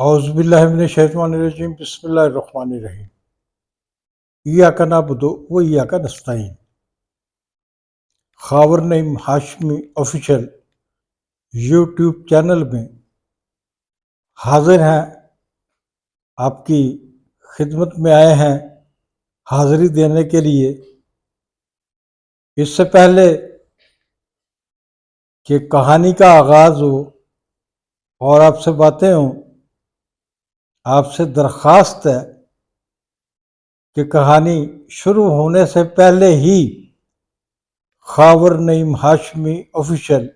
اعوذ باللہ من الشیطان الرجیم بسم اللہ الرحمن الرحیم ایاک نعبد و ایاک نستعین خاور نعیم ہاشمی آفیشیل یوٹیوب چینل میں حاضر ہیں، آپ کی خدمت میں آئے ہیں حاضری دینے کے لیے۔ اس سے پہلے کہ کہانی کا آغاز ہو اور آپ سے باتیں ہوں، آپ سے درخواست ہے کہ کہانی شروع ہونے سے پہلے ہی خاور نعیم ہاشمی آفیشیل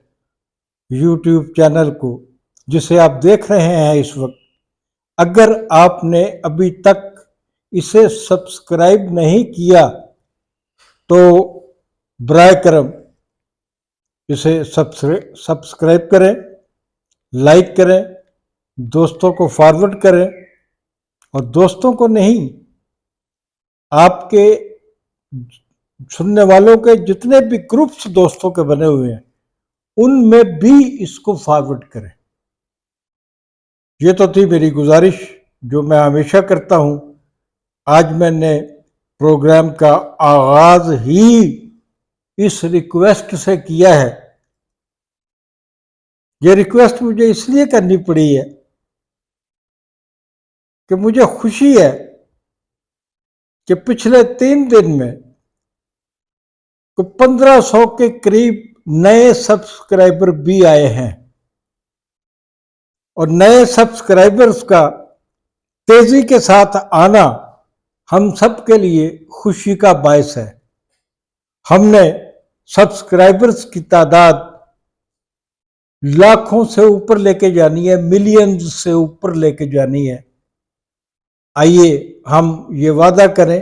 یوٹیوب چینل کو، جسے آپ دیکھ رہے ہیں اس وقت، اگر آپ نے ابھی تک اسے سبسکرائب نہیں کیا تو برائے کرم اسے سبسکرائب کریں، لائک کریں، دوستوں کو فارورڈ کریں، اور دوستوں کو نہیں، آپ کے سننے والوں کے جتنے بھی گروپس دوستوں کے بنے ہوئے ہیں ان میں بھی اس کو فارورڈ کریں۔ یہ تو تھی میری گزارش جو میں ہمیشہ کرتا ہوں۔ آج میں نے پروگرام کا آغاز ہی اس ریکویسٹ سے کیا ہے۔ یہ ریکویسٹ مجھے اس لیے کرنی پڑی ہے کہ مجھے خوشی ہے کہ پچھلے 3 دن میں 1500 کے قریب نئے سبسکرائبر بھی آئے ہیں، اور نئے سبسکرائبرز کا تیزی کے ساتھ آنا ہم سب کے لیے خوشی کا باعث ہے۔ ہم نے سبسکرائبرز کی تعداد لاکھوں سے اوپر لے کے جانی ہے، ملینز سے اوپر لے کے جانی ہے۔ آئیے ہم یہ وعدہ کریں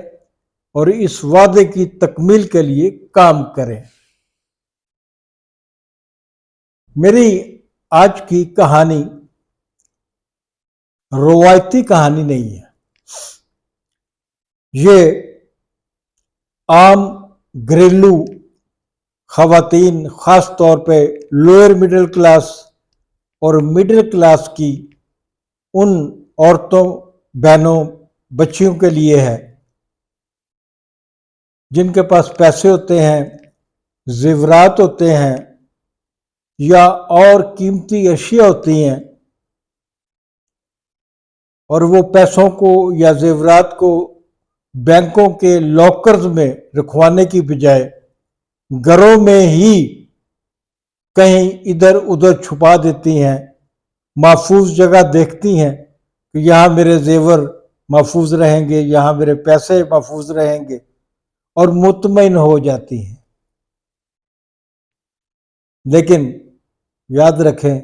اور اس وعدے کی تکمیل کے لیے کام کریں۔ میری آج کی کہانی روایتی کہانی نہیں ہے، یہ عام گھریلو خواتین، خاص طور پہ لوئر مڈل کلاس اور مڈل کلاس کی ان عورتوں، بہنوں، بچیوں کے لیے ہے جن کے پاس پیسے ہوتے ہیں، زیورات ہوتے ہیں یا اور قیمتی اشیاء ہوتی ہیں، اور وہ پیسوں کو یا زیورات کو بینکوں کے لاکرز میں رکھوانے کی بجائے گھروں میں ہی کہیں ادھر ادھر چھپا دیتی ہیں، محفوظ جگہ دیکھتی ہیں کہ یہاں میرے زیور محفوظ رہیں گے، یہاں میرے پیسے محفوظ رہیں گے، اور مطمئن ہو جاتی ہیں۔ لیکن یاد رکھیں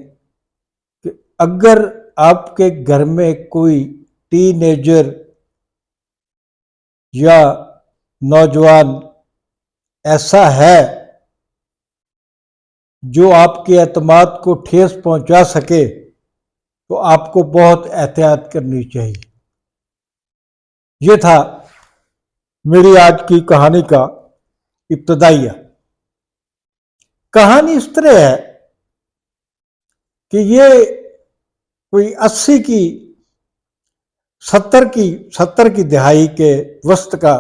کہ اگر آپ کے گھر میں کوئی ٹین ایجر یا نوجوان ایسا ہے جو آپ کے اعتماد کو ٹھیس پہنچا سکے تو آپ کو بہت احتیاط کرنی چاہیے۔ یہ تھا میری آج کی کہانی کا ابتدائیہ۔ کہانی اس طرح ہے کہ یہ کوئی 70 کی دہائی کے وسط کا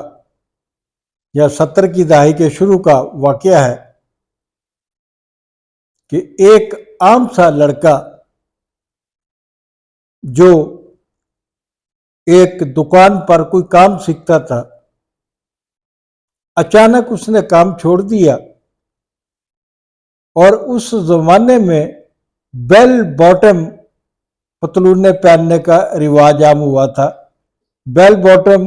یا 70 کی دہائی کے شروع کا واقعہ ہے کہ ایک عام سا لڑکا جو ایک دکان پر کوئی کام سیکھتا تھا، اچانک اس نے کام چھوڑ دیا، اور اس زمانے میں بیل باٹم پتلونیں پہننے کا رواج عام ہوا تھا۔ بیل باٹم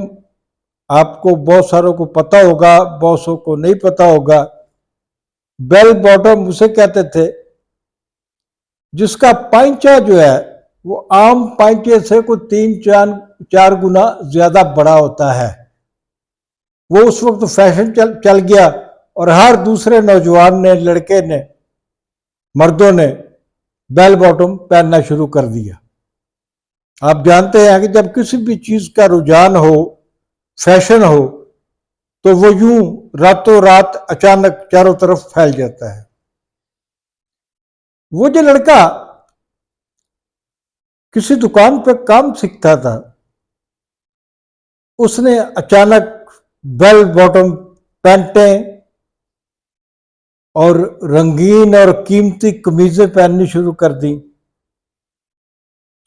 آپ کو بہت ساروں کو پتہ ہوگا، بہت سو کو نہیں پتہ ہوگا۔ بیل باٹم اسے کہتے تھے جس کا پائنچہ جو ہے وہ عام پائنچے سے کوئی 3-4 گنا زیادہ بڑا ہوتا ہے۔ وہ اس وقت فیشن چل گیا، اور ہر دوسرے نوجوان نے، لڑکے نے، مردوں نے بیل باٹم پہننا شروع کر دیا۔ آپ جانتے ہیں کہ جب کسی بھی چیز کا رجحان ہو، فیشن ہو، تو وہ یوں راتوں رات اچانک چاروں طرف پھیل جاتا ہے۔ وہ جو لڑکا کسی دکان پہ کام سیکھتا تھا، اس نے اچانک بیل باٹم پینٹیں اور رنگین اور قیمتی قمیضیں پہننی شروع کر دی،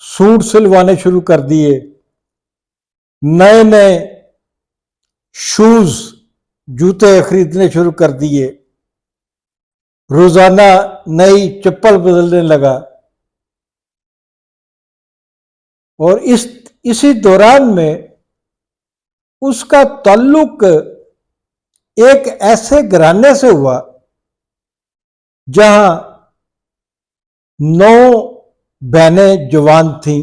سوٹ سلوانے شروع کر دیے، نئے نئے شوز جوتے خریدنے شروع کر دیے، روزانہ نئی چپل بدلنے لگا۔ اور اسی دوران میں اس کا تعلق ایک ایسے گھرانے سے ہوا جہاں 9 بہنیں جوان تھیں،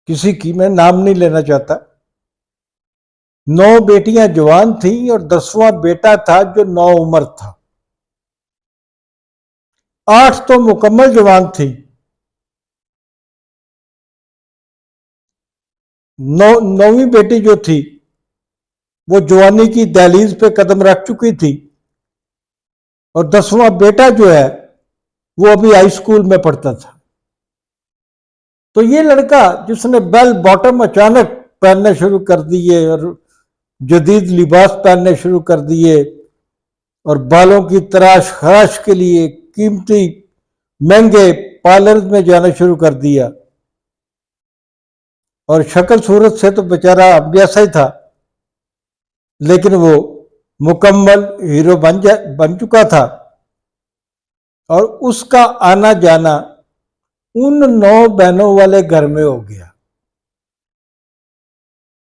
کسی کی میں نام نہیں لینا چاہتا، 9 بیٹیاں جوان تھیں اور 10واں بیٹا تھا جو 9 عمر تھا، 8 تو مکمل جوان تھی، 9ویں بیٹی جو تھی وہ جوانی کی دہلیز پہ قدم رکھ چکی تھی، اور 10واں بیٹا جو ہے وہ ابھی ہائی اسکول میں پڑھتا تھا۔ تو یہ لڑکا جس نے بیل باٹم اچانک پہننے شروع کر دیے اور جدید لباس پہننے شروع کر دیے اور بالوں کی تراش خراش کے لیے قیمتی مہنگے پارلر میں جانا شروع کر دیا، اور شکل صورت سے تو بیچارہ جیسا ہی تھا، لیکن وہ مکمل ہیرو بن چکا تھا، اور اس کا آنا جانا ان 9 بہنوں والے گھر میں ہو گیا۔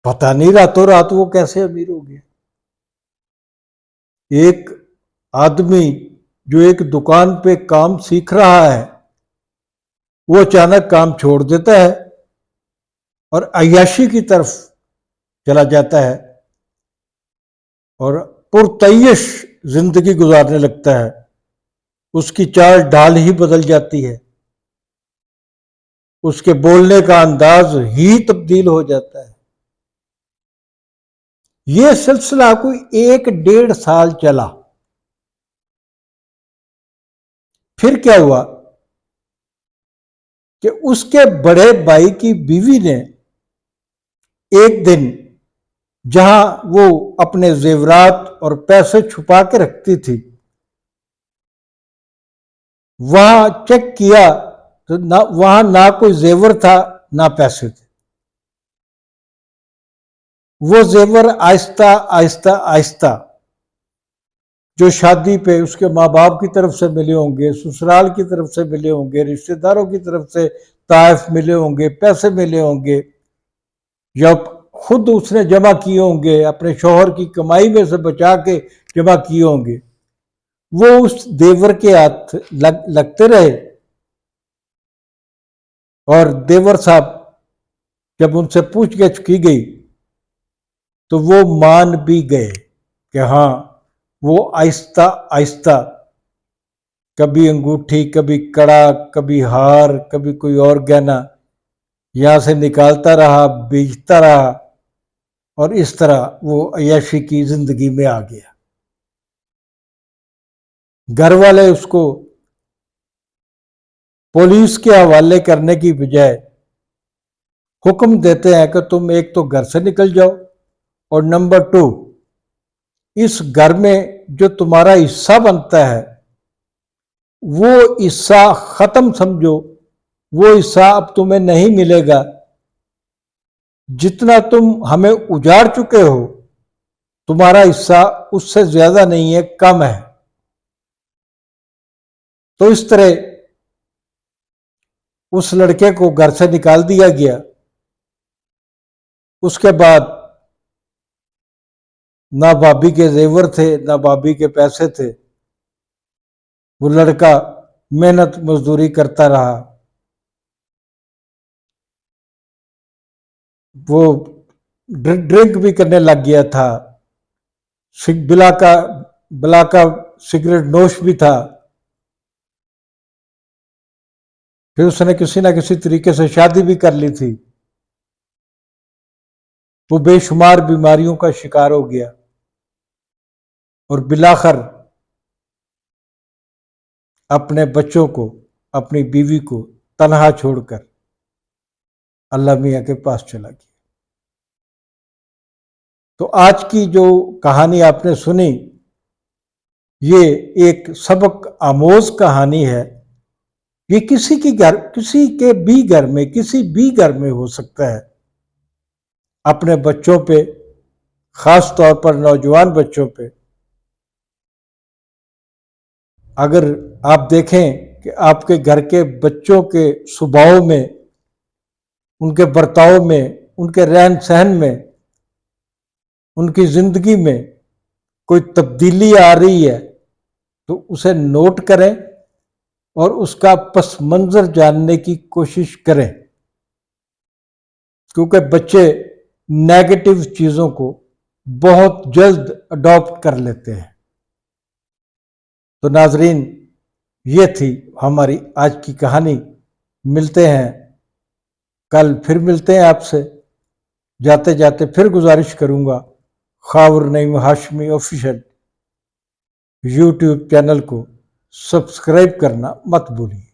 پتہ نہیں راتوں رات وہ کیسے امیر ہو گیا۔ ایک آدمی جو ایک دکان پہ کام سیکھ رہا ہے وہ اچانک کام چھوڑ دیتا ہے اور عیاشی کی طرف چلا جاتا ہے اور پرتعیش زندگی گزارنے لگتا ہے، اس کی چال ڈھال ہی بدل جاتی ہے، اس کے بولنے کا انداز ہی تبدیل ہو جاتا ہے۔ یہ سلسلہ کوئی 1-1.5 سال چلا۔ پھر کیا ہوا کہ اس کے بڑے بھائی کی بیوی نے ایک دن جہاں وہ اپنے زیورات اور پیسے چھپا کے رکھتی تھی وہاں چیک کیا تو وہاں نہ کوئی زیور تھا نہ پیسے تھے۔ وہ زیور آہستہ آہستہ آہستہ جو شادی پہ اس کے ماں باپ کی طرف سے ملے ہوں گے، سسرال کی طرف سے ملے ہوں گے، رشتہ داروں کی طرف سے تحائف ملے ہوں گے، پیسے ملے ہوں گے، یا خود اس نے جمع کیے ہوں گے، اپنے شوہر کی کمائی میں سے بچا کے جمع کیے ہوں گے، وہ اس دیور کے ہاتھ لگتے رہے، اور دیور صاحب جب ان سے پوچھ گچھ کی گئی تو وہ مان بھی گئے کہ ہاں وہ آہستہ آہستہ کبھی انگوٹھی، کبھی کڑا، کبھی ہار، کبھی کوئی اور گہنا یہاں سے نکالتا رہا، بیچتا رہا، اور اس طرح وہ عیاشی کی زندگی میں آ گیا۔ گھر والے اس کو پولیس کے حوالے کرنے کی بجائے حکم دیتے ہیں کہ تم ایک تو گھر سے نکل جاؤ، اور نمبر 2 اس گھر میں جو تمہارا حصہ بنتا ہے وہ حصہ ختم سمجھو، وہ حصہ اب تمہیں نہیں ملے گا، جتنا تم ہمیں اجاڑ چکے ہو تمہارا حصہ اس سے زیادہ نہیں ہے، کم ہے۔ تو اس طرح اس لڑکے کو گھر سے نکال دیا گیا۔ اس کے بعد نہ بھابھی کے زیور تھے نہ بھابھی کے پیسے تھے، وہ لڑکا محنت مزدوری کرتا رہا، وہ ڈرنک بھی کرنے لگ گیا تھا، بلا کا سگریٹ نوش بھی تھا، پھر اس نے کسی نہ کسی طریقے سے شادی بھی کر لی تھی، وہ بے شمار بیماریوں کا شکار ہو گیا، اور بالآخر اپنے بچوں کو، اپنی بیوی کو تنہا چھوڑ کر اللہ میاں کے پاس چلا گیا۔ تو آج کی جو کہانی آپ نے سنی یہ ایک سبق آموز کہانی ہے۔ یہ کسی کے بھی گھر میں کسی بھی گھر میں ہو سکتا ہے۔ اپنے بچوں پہ، خاص طور پر نوجوان بچوں پہ، اگر آپ دیکھیں کہ آپ کے گھر کے بچوں کے سبھاؤ میں، ان کے برتاؤ میں، ان کے رہن سہن میں، ان کی زندگی میں کوئی تبدیلی آ رہی ہے تو اسے نوٹ کریں اور اس کا پس منظر جاننے کی کوشش کریں، کیونکہ بچے نیگیٹو چیزوں کو بہت جلد اڈاپٹ کر لیتے ہیں۔ تو ناظرین، یہ تھی ہماری آج کی کہانی۔ ملتے ہیں کل، پھر ملتے ہیں آپ سے۔ جاتے جاتے پھر گزارش کروں گا، خاور نعیم ہاشمی آفیشل یوٹیوب چینل کو سبسکرائب کرنا مت بھولیے۔